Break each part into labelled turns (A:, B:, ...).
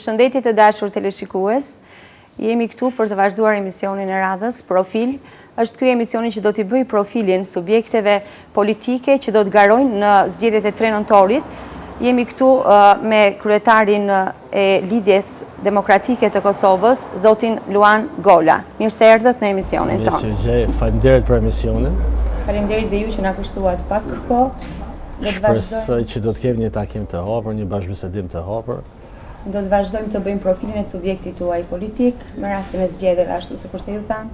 A: Përshëndetje të dashur teleshikues, jemi këtu për të vazhduar emisionin e radhës, Profil. Është ky emisioni që do t'i bëj profilin subjekteve politike që do të garojnë në zgjedhjet e 3 nëntorit. Jemi këtu me kryetarin e Lidhjes Demokratike të Kosovës, zotin Luan Gola. Mirë se erdhët në emisionin tonë.
B: Faleminderit për emisionin.
A: Faleminderit dhe ju që na kushtuat pak kohë.
B: Shpresoj që do të kemi një takim të hapur, një bashkëbisedim të hapur.
A: Do të vazhdojmë të bëjmë profilin e subjektit tuaj politik, me rastin e zgjedhjeve ashtu sikurse ju thamë.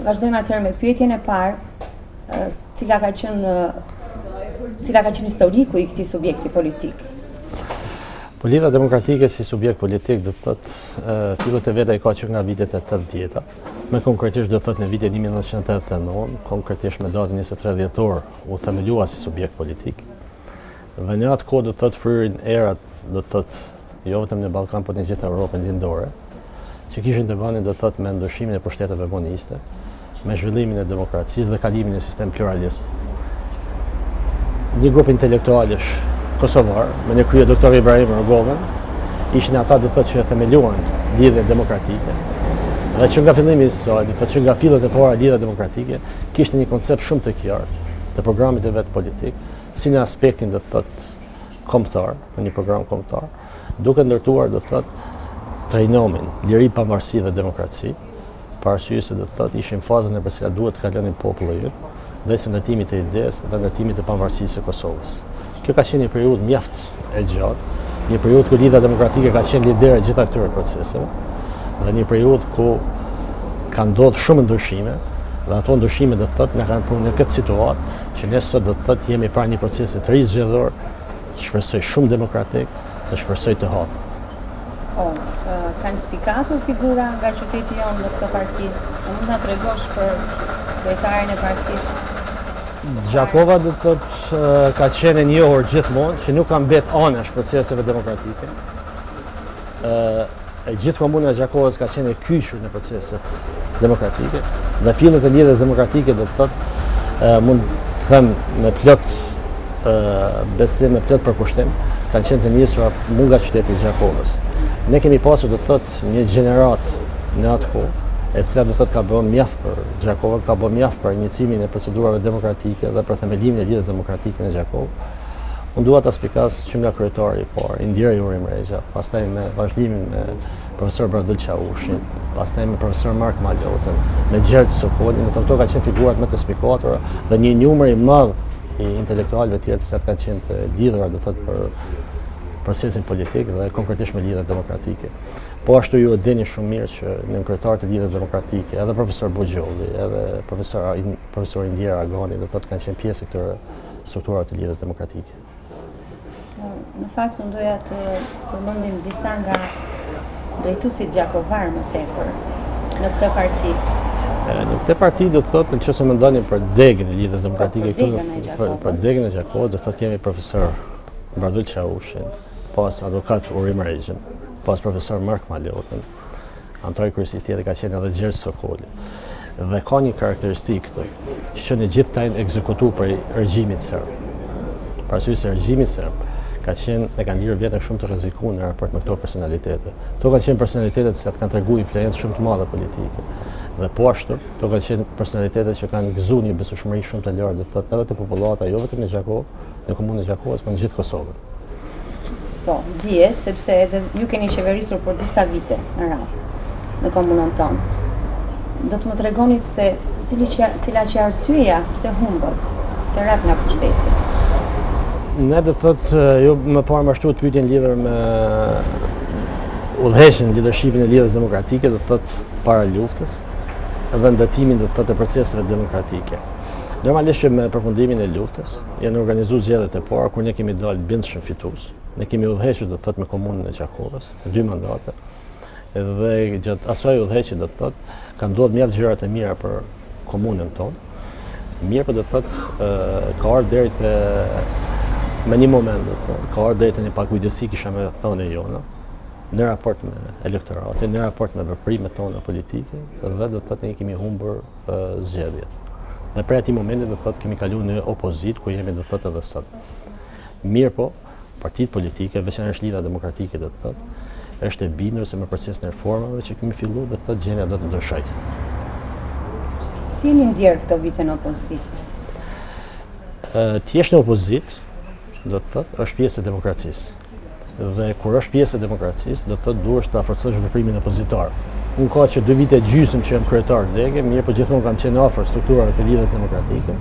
A: Vazhdojmë atëherë me pyetjen e parë, cila ka qenë historiku i këtij subjekti politik?
B: Po Lidhja Demokratike si subjekt politik do të thotë fillet e veta i ka që nga vitet e 80-ta. Me konkretisht do të thotë në vitin 1989, konkretisht me datën 23 dhjetor u themelua si subjekt politik. Dhe në atë kohë do të thotë fryrin erat, do të thotë jo vetëm në Ballkan, por në gjithë Evropën lindore, që kishin të bënin do të thotë me ndryshimin e pushteteve komuniste, me zhvillimin e demokracisë dhe kalimin e sistem pluralist. Një grup intelektualësh kosovar, me një krye doktor Ibrahim Rgoven, ishin ata do të thotë që themeluan Lidhjen Demokratike. Dhe që nga fillimi i saj, do të thotë që nga fillet e para Lidhja Demokratike kishte një koncept shumë të qartë të programit e vet politik, si në aspektin do të thotë kombëtar, në një program kombëtar, duke ndërtuar do të thotë trajnomin, liri, pavarësi dhe demokraci, për arsye se do të thotë ishin fazën e përse duhet të kalonin populli ynë, ndërsa ndërtimit të idesë dhe ndërtimit të pavarësisë së Kosovës. Kjo ka qenë një periudhë mjaft e gjatë, një periudhë ku Lidhja Demokratike ka qenë lider e gjitha këtyre proceseve, dhe një periudhë ku ka ndodhur shumë ndryshime, dhe ato ndryshime do të thotë na kanë punë në këtë situatë që ne sot do të thotë jemi para një procesi të ri zgjedhor, shpresoj shumë demokratik dhe shpresoj të hapur.
A: Kanë spikatur figura nga qyteti jonë në këtë parti. A mund ta tregosh për kryetarin e partisë?
B: Gjakova do të thotë ka qenë e njohur gjithmonë që nuk ka mbet anash proceseve demokratike. E gjithë komuna e Gjakovës ka qenë e kyçur në proceset demokratike dhe fillet e Lidhjes Demokratike do të thotë mund të them me plot besim, me plot përkushtim, kanë qenë të nisura nga qyteti i Gjakovës. Ne kemi pasur do të thotë një gjenerat në atë kohë, e cila do të thotë ka bërë mjaft për Gjakovën, ka bërë mjaft për iniciimin e procedurave demokratike dhe për themelimin e Lidhjes Demokratike në Gjakovë. Unë dua ta spikas që nga kryetari i parë, Indira Juri Mrexha, pastaj me vazhdimin me profesor Bradul Çavushin, pastaj me profesor Mark Malotën, me Gjergj Sokolin, këto kanë qenë figurat më të spikatura dhe një numër i madh i intelektualëve të tjerë që kanë qenë të lidhura do të thotë për procesin politik dhe konkretisht me Lidhjen Demokratike. Po ashtu ju e dini shumë mirë që në kryetarët e Lidhjes Demokratike, edhe profesor Buxholli, edhe profesor Indira Agani do të thotë kanë qenë pjesë e këtyre strukturave të Lidhjes Demokratike.
A: Në fakt unë doja të përmendim disa nga drejtuesit gjakovar më tepër në këtë parti.
B: Në këtë parti do të thotë nëse mendoni për degën e Lidhjes Demokratike këtu, për degën e Gjakovës do të thotë kemi profesor Bradul Çavushin, pas avokat Uri Mrexhën, pas profesor Mark Malotën, antar i kryesisë tjetër ka qenë edhe Gjergj Sokoli. Dhe ka një karakteristikë këtu, që në gjithë tajnë ekzekutuar për regjimit serb. Për arsye se regjimi serb ka qenë e kanë lirë vjetën shumë të rrezikuar në raport me këto personalitete. Këto kanë qenë personalitete që kanë treguar influencë shumë të madhe politike. Dhe po ashtu, këto kanë qenë personalitete që kanë gëzuar një besueshmëri shumë të lartë, do të thotë edhe te popullata jo vetëm në Gjakovë, në komunën e Gjakovës, por në gjithë Kosovën.
A: Po, dihet sepse edhe ju keni qeverisur për disa vite në radhë në komunën tonë. Do të më tregoni se cila që arsyeja pse humbët, pse rat nga pushteti?
B: Ne do të thotë ju më parë më shtuat pyetjen lidhur me udhëheqjen leadershipin e Lidhjes Demokratike do të thotë para luftës dhe ndërtimin do të thotë proceseve demokratike. Normalisht që me përfundimin e luftës janë organizuar zgjedhjet e para kur ne kemi dalë bindshëm fitues. Ne kemi udhëhequr do të thotë me komunën e Gjakovës 2 mandate. Dhe gjatë asaj udhëheqje do të thotë kanë ndodhur mjaft gjëra të mira për komunën tonë. Mirë po do të thotë ka ardhur deri te me një moment do të thonë, ka ardhur deri te një pakujdesi kisha me thonë jona, në raport me elektoratin, në raport me veprimet tona politike dhe do të thotë ne kemi humbur zgjedhjet. Dhe prej atij momenti do të thotë kemi kaluar në opozitë ku jemi do të thotë edhe sot. Mirë po, partitë politike, veçanërisht Lidhja Demokratike do të thotë, është e bindur se me procesin e reformave që kemi filluar dhe thotë gjendja do të ndryshojë.
A: Si jeni ndjerë këto vite në opozit?
B: Ti jesh në opozit, do të thotë, është pjesë e demokracisë. Dhe kur është pjesë e demokracisë, do të thotë duhesh të forcosh veprimin opozitar. Unë ka që 2 vite gjysmë që jam kryetar dege, mirë po gjithmonë kam qenë afër strukturave të lidhjes demokratike.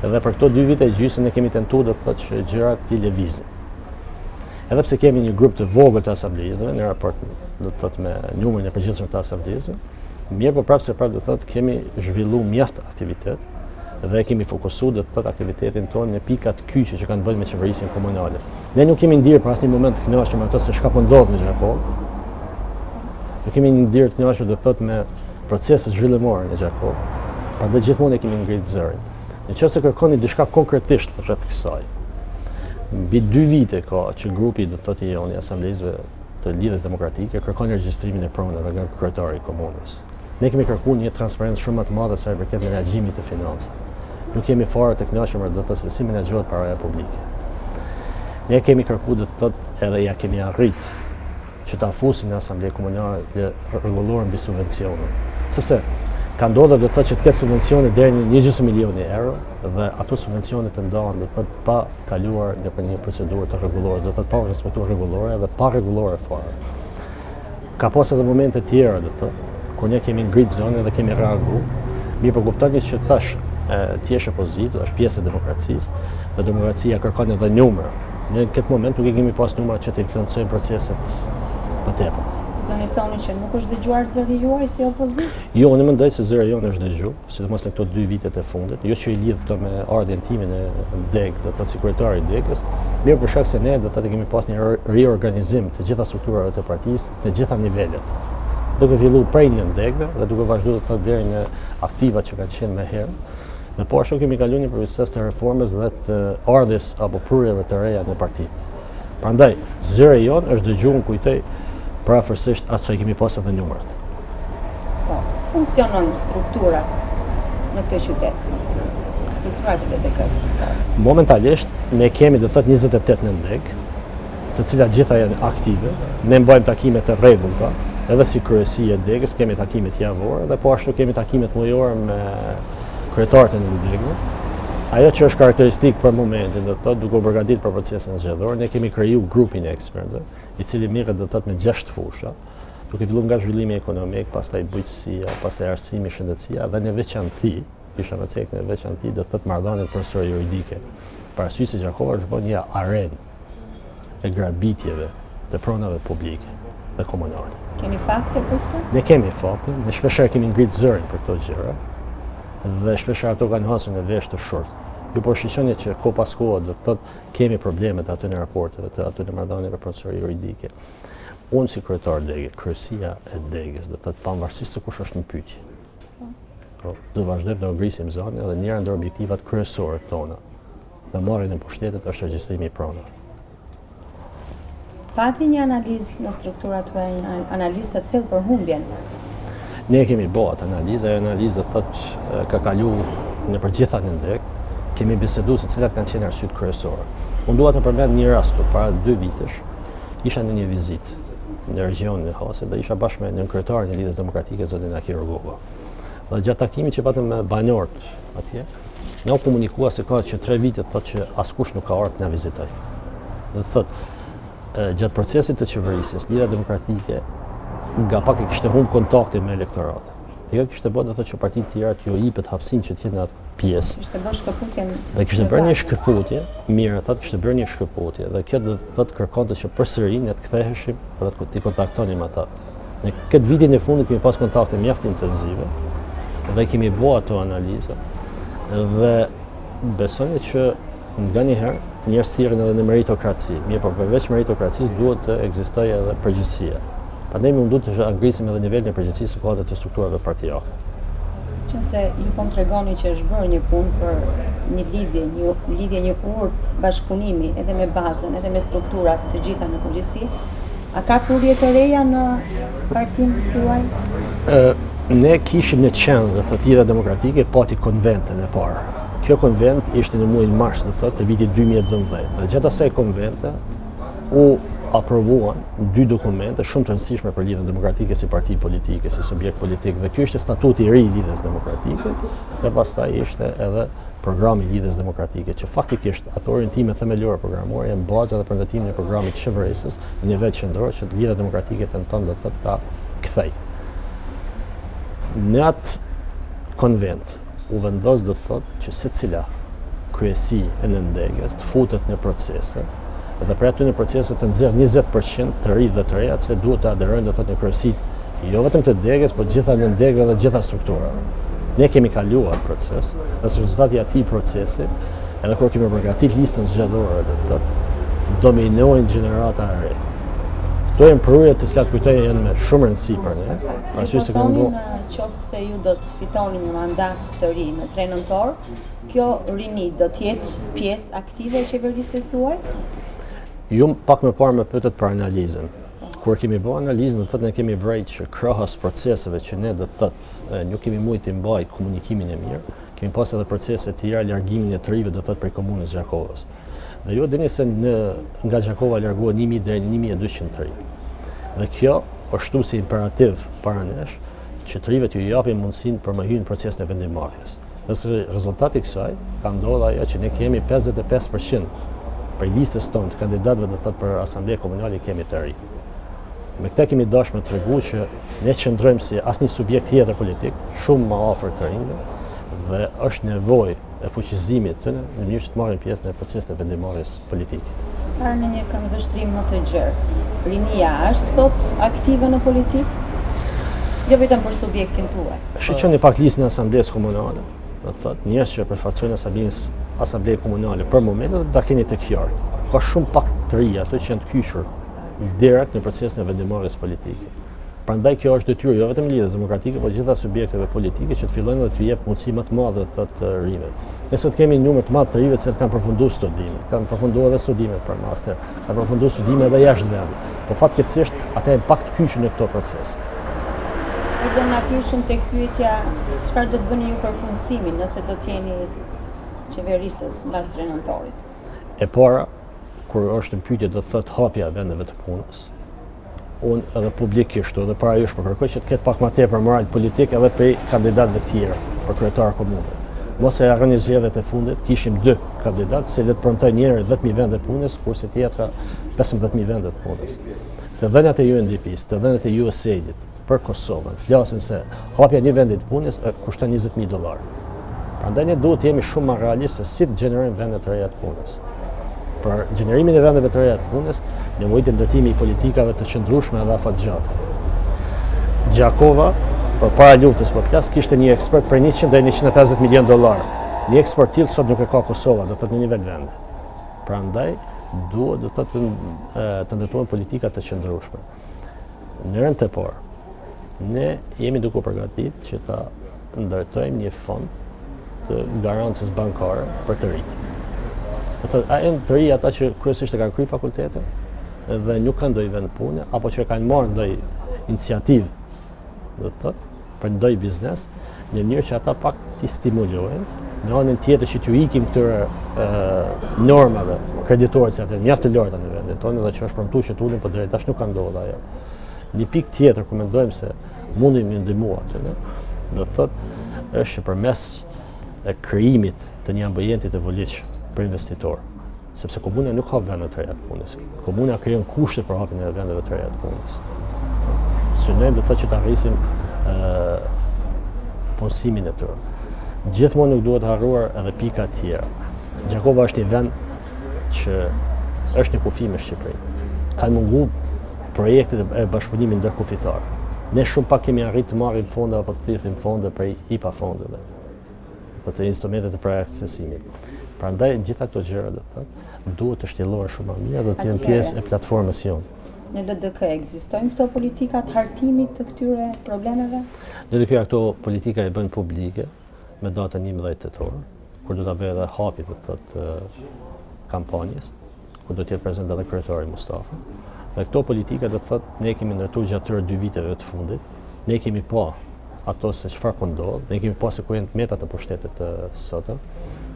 B: Edhe për këto 2 vite gjysmë ne kemi tentuar do të thotë që gjërat të lëvizin. Edhe pse kemi një grup të vogël të asamblezëve në raport do të thotë me numrin e përgjithshëm të asamblezëve, mirë po prapë do të thotë kemi zhvilluar mjaft aktivitet dhe kemi fokusuar do të thotë aktivitetin tonë në pikat kyçe që kanë bënë me qeverisjen komunale. Ne nuk kemi ndirë për asnjë moment të kënaqur me ato se çka po ndodh në Gjakov. Nuk kemi ndirë të kënaqur do të thotë me proceset zhvillimore në Gjakov. Prandaj gjithmonë kemi ngritur zërin. Nëse kërkoni diçka konkretisht rreth kësaj, mbi 2 vite ka që grupi do të thotë i asamblezëve të lidhjes demokratike kërkon regjistrimin e pronave nga kryetari i komunës. Ne kemi kërkuar një transparencë shumë më të madhe sa i përket në reagjimit të financave. Nuk kemi fare të kënaqur do të thotë se si menaxhohet paraja publike. Ne kemi kërkuar do të thotë edhe ja kemi arrit që ta fusin në asamble komunale të rregulluar mbi subvencione. Sepse ka ndodhur do të thotë që të ketë subvencione deri në 1,5 milioni euro dhe ato subvencione të ndahen do të thotë pa kaluar nëpër një procedurë të rregulluar, do të thotë pa respektuar rregullore dhe pa rregullore fare. Ka pas edhe momente të tjera do të thotë kur ne kemi ngritë zonën dhe kemi reaguar. Mirë po kuptoni që thash ti je opozitë, është pjesë e demokracisë dhe demokracia kërkon edhe numra. Në këtë moment nuk kemi pas numra që të influencojnë proceset më tepër.
A: Do një thoni që nuk është dëgjuar zëri juaj si opozit?
B: Jo, unë mendoj se zëri jonë është dëgjuar, sidomos në këto 2 vitet e fundit, jo që i lidh këto me ardhjen time në DEG, do të thotë si kryetari i DEG-s, mirë për shkak se ne do të thotë kemi pas një riorganizim të gjitha strukturave të partisë në gjitha nivelet. Duke filluar prej në DEG-ve dhe duke vazhduar të thotë deri në aktivat që kanë qenë më herë. Dhe po ashtu kemi kaluar një proces të reformës dhe të ardhes apo prurjeve të reja në parti. Prandaj, zëri jonë është dëgjuar, kujtoj, parafërsisht atë që kemi pas edhe numrat.
A: Po, si funksionojnë strukturat në këtë qytet? Strukturat e BDK-s?
B: Momentalisht, ne kemi do të thotë 28 në DEG, të cilat gjitha janë aktive. Ne mbajmë takime të rregullta, edhe si kryesi e DEG-s kemi takimet javore dhe po ashtu kemi takimet mujore me kryetarët e ndërgjegme. Ajo që është karakteristik për momentin, do të thotë duke u përgatitur për procesin zgjedhor, ne kemi krijuar grupin e ekspertëve, i cili merret do të thotë me 6 fusha, duke filluar nga zhvillimi ekonomik, pastaj bujqësia, pastaj arsimi, shëndetësia dhe në veçanti, kisha me cek në veçanti do të thotë marrëdhëniet procedurore juridike. Parasysh se Gjakova është bërë një arenë e grabitjeve të pronave publike dhe komunale.
A: Keni fakte për këtë?
B: Ne kemi fakte, ne shpeshherë kemi ngritë zërin për këto gjëra dhe shpeshherë ato kanë hasur në vesh të shortë. Ju po shqyqoni që ko pas kohë do të thotë kemi problemet aty në raporteve, aty në marrëdhënieve procedurore juridike. Unë si kryetar DEG, kryesia e DEG-s do të thotë pavarësisht se kush është në pyetje. Do vazhdojmë të ngrisim zonën dhe njëra ndër objektivat kryesore tona në marrjen e pushtetit është regjistrimi i pronave.
A: Pati një analizë në strukturat tuaja, një analizë të thellë për humbjen.
B: Ne kemi bërë atë analizë, ajo analizë do të thotë ka kaluar në përgjitha në DEG. Kemi biseduar se cilat kanë qenë arsyet kryesore. Unë dua të përmend një rast para 2 vitesh. Isha në një vizitë në regionin e Hasit dhe isha bashkë me nënkryetarin e Lidhjes Demokratike zotin Aki Rogova. Dhe gjatë takimit që patëm me banorët atje, ne u komunikua se ka që 3 vite thotë që askush nuk ka ardhur të na vizitoj. Dhe thotë gjatë procesit të qeverisjes, Lidhja Demokratike nga pak e kishte humb kontaktin me elektorat. Kjo kishte bërë do të thotë që partitë tjera t'ju jepet hapësinë që të jenë në atë pjesë.
A: Kishte bërë shkëputje.
B: Dhe kishte bërë një shkëputje, mirë, ata kishte bërë një shkëputje dhe kjo do të thotë kërkonte që përsëri ne të ktheheshim dhe të kontaktonim ata. Në këtë vitin e fundit kemi pas kontakte mjaft intensive dhe kemi bërë ato analiza dhe besoj që nganjëherë njerëz thirrën edhe në meritokraci. Mirë, por përveç meritokracisë duhet të ekzistojë edhe përgjegjësia. Prandaj më duhet të ngrisim edhe nivelin e përgjegjësisë së kuadrit të strukturave partijake.
A: Qëse ju po më tregoni që është bërë një punë për një lidhje, një urë bashkëpunimi edhe me bazën, edhe me strukturat të gjitha në përgjithësi, a ka kurrje të reja në partinë tuaj?
B: Ne kishim në qendër do thotë Lidhja Demokratike pati konventën e parë. Kjo konvent ishte në muajin mars do thotë të vitit 2012. Dhe gjatë asaj konvente u aprovuan 2 dokumente shumë të rëndësishme për Lidhjen Demokratike si parti politike, si subjekt politik, dhe ky ishte statuti i ri i Lidhjes Demokratike, dhe pastaj ishte edhe programi i Lidhjes Demokratike, që faktikisht ato orientime themelore programore janë baza dhe përgatimin e programit të qeverisjes në nivel qendror që Lidhja Demokratike tenton të ta kthej. Në atë konvent u vendos do të thotë që secila kryesi e nëndegës të futet në procese dhe për aty në procese të nxjerrë 20% të ri dhe të reja se duhet të aderojnë do të thotë në kryesit jo vetëm të degës, por gjitha nëndegëve dhe gjitha strukturave. Ne kemi kaluar proces, dhe rezultati i atij procesi, edhe kur kemi përgatitur listën zgjedhore, do të thotë dominojnë gjenerata e re. Këto janë prurje të cilat kujtoj janë me shumë rëndësi për ne.
A: Arsye se kanë qoftë se ju do të fitoni një mandat të ri në 3 nëntor, kjo rini do të jetë pjesë aktive e qeverisë suaj?
B: Ju pak më parë më pyetët për analizën. Kur kemi bërë analizën, do të thotë ne kemi vrejtë që krahas proceseve që ne do të thotë nuk kemi mujt të mbaj komunikimin e mirë, kemi pas edhe procese të tjera largimin e të rive do të thotë prej komunës Gjakovës. Dhe ju dini se nga Gjakova largohet 1000 deri në 1200 të ri. Dhe kjo është shtu si imperativ para nesh që të rive t'ju japim mundësinë për më hyrë në procesin e vendimarrjes. Dhe rezultati i kësaj ka ndodhur ajo që ne kemi 55% prej listës tonë të kandidatëve do të thotë për Asamblenë Komunale kemi të ri. Me këtë kemi dashur të tregu që ne qëndrojmë si asnjë subjekt tjetër politik, shumë më afër të rinjve dhe është nevojë e fuqizimit të në mënyrë që të marrin pjesë në procesin e vendimarrjes politike.
A: Para në një këndvështrim më të gjerë, rinia është sot aktive në politikë? Jo vetëm për subjektin tuaj.
B: Shiqoni pak listën e Asamblesë Komunale. Do të thotë njerëz që përfaqësojnë Asamblenë Komunale për momentin do ta keni të qartë. Ka shumë pak të ri ato që janë të kyçur direkt në procesin e vendimarrjes politike. Prandaj kjo është detyrë jo vetëm Lidhjes Demokratike, por gjitha subjekteve politike që të fillojnë dhe të jep mundësi më të madhe të thotë rive. Ne sot kemi një numër të madh të rive që kanë përfunduar studimet, kanë përfunduar edhe studimet për master, kanë përfunduar studimet edhe jashtë vendit. Por fatkeqësisht ata janë pak të kyçur në këto procese.
A: Edhe na pyeshin tek pyetja çfarë do të bëni ju për punësimin nëse do të jeni qeverisës mbas 3 nëntorit.
B: E para, kur është në pyetje do të thotë hapja e vendeve të punës. Unë edhe publikisht edhe para jush përkërkoj që të ketë pak më tepër moral politik edhe prej kandidatëve të tjerë për kryetar komunë. Mos e harroni zgjedhjet e fundit, kishim 2 kandidatë, se le të premtojnë njëri 10.000 vende punës, kurse tjetra 15.000 vende të punës. Të dhënat e UNDP-s, të dhënat e USAID-it për Kosovën flasin se hapja një vendi të punës kushton $20.000. Prandaj ne duhet të jemi shumë më realistë se si të gjenerojmë vende të reja të punës. Për gjenerimin e vendeve të reja të punës, nevojitet ndërtimi i politikave të qëndrueshme dhe afatgjate. Gjakova, përpara luftës për plas, kishte një eksport për 100 deri në $150 milion. Një eksport tillë sot nuk e ka Kosova, do të thotë në nivel vende. Prandaj duhet do të thotë të ndërtojmë politika të qëndrueshme. Në rënd të parë, ne jemi duke u përgatitur që ta ndërtojmë një fond të garancës bankare për të rinjt. Janë të ri ata që kryesisht e kanë kryer fakultete dhe nuk kanë ndonjë vend pune apo që kanë marrë ndonjë iniciativë, do të thotë, për ndonjë biznes, në mënyrë që ata pak t'i stimulojnë, në anën tjetër që t'ju ikim këtyre normave kreditore që janë mjaft të larta në vendin tonë dhe që është premtuar që t'ulin, por drejt tash nuk ka ndodhur ajo. Një pikë tjetër ku mendojmë se mundim të ndihmojmë aty, do të thotë, është që përmes krijimit të një ambienti të volitshëm për investitor, sepse komuna nuk ka vende të reja të punës. Komuna krijon kushte për hapjen e vendeve të reja të punës. Synojmë do të thotë që të arrisim punësimin e tyre. Gjithmonë nuk duhet harruar edhe pika të tjera. Gjakova është një vend që është një kufi me Shqipërinë. Kanë munguar projektet e bashkëpunimit ndërkufitar. Ne shumë pak kemi arritë të marrim fonde apo të thithim fonde prej IPA fondeve, të instrumentet e praktikesimit. Prandaj gjitha këto gjëra do të thotë duhet të shtjellohen shumë më mirë dhe të jenë pjesë e platformës jonë.
A: Në LDK ekzistojnë këto politika të hartimit të këtyre problemeve?
B: LDK këto politika i bën publike me datën 11 tetor, kur do ta bëjë edhe hapi do të thotë kampanjës, kur do të jetë prezant edhe kryetari Mustafa. Dhe këto politika do të thotë ne kemi ndërtuar gjatë këtyre 2 viteve të fundit, ne kemi pa ato se çfarë po ndodh, ne kemi pasur ku janë metat e pushtetit të sotëm.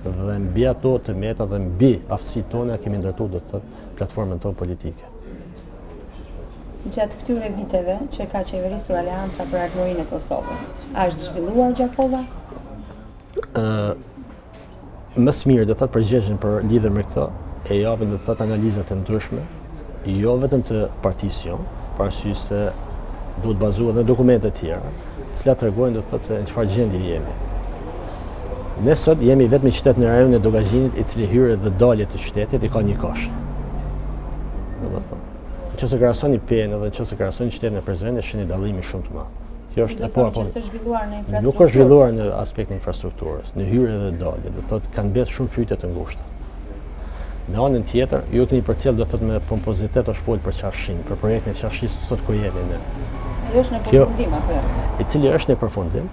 B: Dhe mbi ato të meta dhe mbi aftësitë tona kemi ndërtuar do të thotë platformën tonë politike.
A: Gjatë këtyre viteve që ka qeverisur Aleanca për Ardhmërinë e Kosovës, a është zhvilluar Gjakova?
B: Më së miri do thotë përgjigjen për lidhje me këtë e japin do thotë analizat e ndryshme, jo vetëm të partisë jon, por arsye se duhet bazuar në dokumente të tjera, të cilat tregojnë do thotë se në çfarë gjendje jemi. Ne sot jemi vetëm një qytet në rajonin e Dogazhinit i cili hyrje dhe dalje të qytetit i ka një kosht. Domethënë, nëse krahasoni penë dhe nëse krahasoni qytetin e Prizrenit, është një dallim shumë të madh. Kjo është nuk është zhvilluar në aspektin e infrastrukturës, në hyrje dhe dalje, do thotë kanë mbetur shumë fytyrë të ngushta. Në anën tjetër, ju keni përcjell do thotë me pompozitet është fol për qashin, për projektin e qashisë sot ku jemi ne.
A: Ajo është në përfundim apo jo?
B: I cili është në përfundim,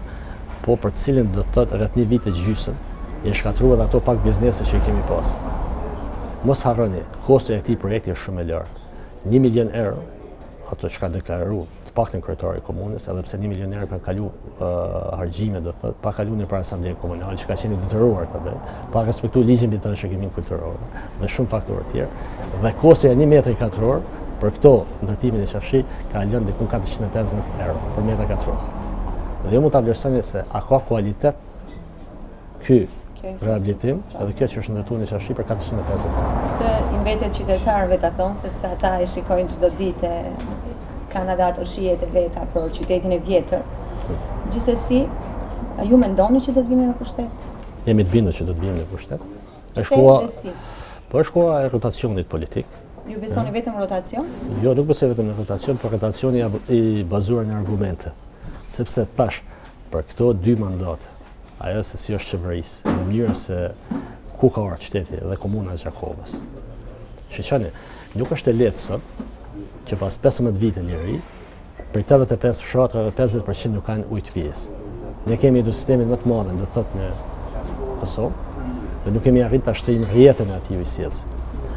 B: po për cilin do thotë rreth një vit të gjysmë, janë shkatruar ato pak biznese që i kemi pas. Mos harroni, kosti i këtij projekti është shumë i lartë. 1 milion euro, ato që ka deklaruar të paktën kryetari i komunës, edhe pse 1 milion euro ka kalu harxhime, do thotë, pa kaluar në asamblen komunale, që ka qenë detyruar ta bëjë, pa respektuar ligjin mbi trashëgiminë kulturore dhe shumë faktorë të tjerë. Dhe kosti i 1 metri katror për këto ndërtimin e qafshi ka lënë diku 450 euro për metër katror. Dhe ju mund ta vlerësoni se a ka kualitet ky rehabilitim, edhe kjo që është ndërtuar në qafshi për 450 euro.
A: Këtë i mbetet qytetarëve ta thonë sepse ata e shikojnë çdo ditë, kanë edhe ato shijet e veta për qytetin e vjetër. Gjithsesi, ju mendoni që do të vini në pushtet?
B: Jemi të bindur që do të vini në pushtet. Është koha e rotacionit politik.
A: Ju besoni vetëm rotacion?
B: Jo, nuk besoj vetëm në rotacion, por rotacioni i bazuar në argumente. Sepse tash për këto 2 mandate, ajo se si është qeverisë, në mënyrën se ku ka ardhur qyteti dhe komuna e Gjakovës. Shiqani, nuk është e lehtë sot që pas 15 vite liri, për 85 fshatrave 50% nuk kanë ujë të pjesë. Ne kemi një sistemin më të madh, do thotë në Kosovë, dhe nuk kemi arritur ta shtrijmë rrjetën e atij ujësjes.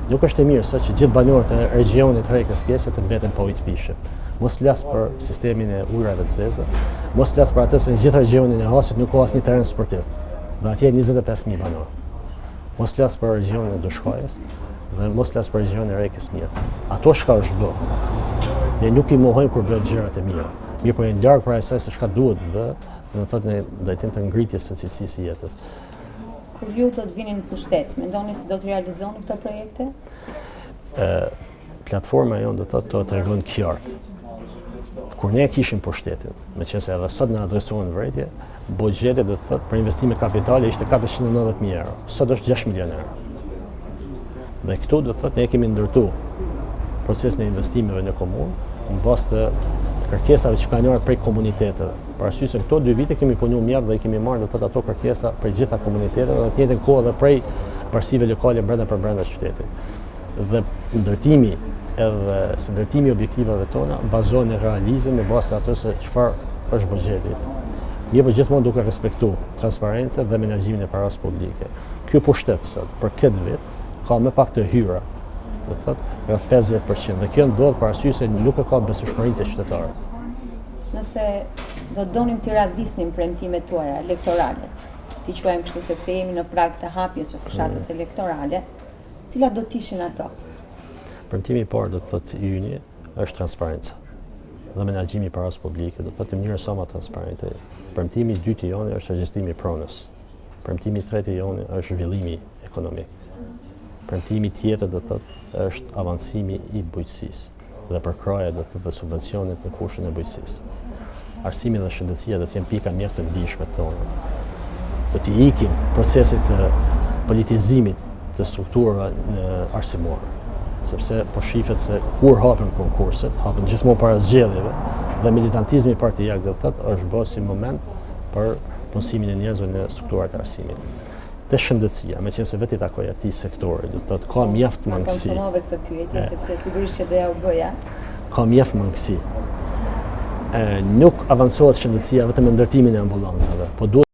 B: Nuk është e mirë sot që gjithë banorët e regionit Rrekës Keqe të mbeten pa ujë të pishëm. Mos flas për sistemin e ujrave të zeza, mos flas për atë se në gjithë regionin e Hasit nuk ka asnjë terren sportiv. Dhe atje 25.000 banorë. Mos flas për regionin e Dushkajës dhe mos flas për regionin e Rrekës Mjet. Ato çka është bë. Ne nuk i mohojmë kur bëjnë gjërat e mira. Mirë, po janë larg për asaj se çka duhet të bë, do të thotë në drejtim të ngritjes së cilësisë së jetës.
A: Kur ju do të vini në pushtet, mendoni se do të realizoni këto projekte?
B: Platforma jonë do të thotë të tregon qartë. Kur ne kishim pushtetin, meqense edhe sot na adresohen vërejtje, buxheti do të thotë për investime kapitale ishte 490.000 euro. Sot është 6 milion euro. Dhe këtu do të thotë ne kemi ndërtuar procesin e investimeve në komunë në bazë të kërkesave që kanë ardhur prej komuniteteve. Për arsye se këto 2 vite kemi punuar mjaft dhe i kemi marrë do të thotë ato kërkesa prej gjitha komuniteteve dhe të njëjtën kohë edhe prej parsive lokale brenda qytetit. Dhe ndërtimi edhe së ndërtimi objektivave tona bazohen në realizëm në bazë të atë se çfarë është buxheti. Mirë, po gjithmonë duke respektuar transparencën dhe menaxhimin e parave publike. Ky pushtet sot për këtë vit ka më pak të hyra, do të thotë rreth 50%, dhe kjo ndodh për arsye se nuk e ka besueshmërinë të qytetarëve.
A: Nëse do të donim të radhisnim premtimet tuaja elektorale, ti quajmë kështu sepse jemi në prag të hapjes së fushatës elektorale, cilat do të ishin ato?
B: Premtimi i parë do të thotë yni është transparenca dhe menaxhimi i parave publike, do të thotë në mënyrë sa më transparente. Premtimi i dytë i jonë është gestimi i pronës. Premtimi i tretë i jonë është zhvillimi ekonomik. Premtimi tjetër do të thotë është avancimi i bujqësisë dhe përkraja do të thotë subvencionet në fushën e bujqësisë. Arsimi dhe shëndetësia do të jenë pika mjaft të ndihshme tona. Do të ikim procesit të politizimit të strukturave në arsimore, sepse po shifet se kur hapen konkurset, hapen gjithmonë para zgjedhjeve dhe militantizmi partijak do të thotë është bërë si moment për punësimin e njerëzve në strukturat e arsimit. Te shëndetësia, meqense vetë i takoj atij sektori, do të thotë ka mjaft mangësi.
A: Konfirmove këtë pyetje sepse sigurisht që do ja u bëja.
B: Ka mjaft mangësi. Nuk avancohet shëndetësia vetëm me ndërtimin e ambulancave, po duhet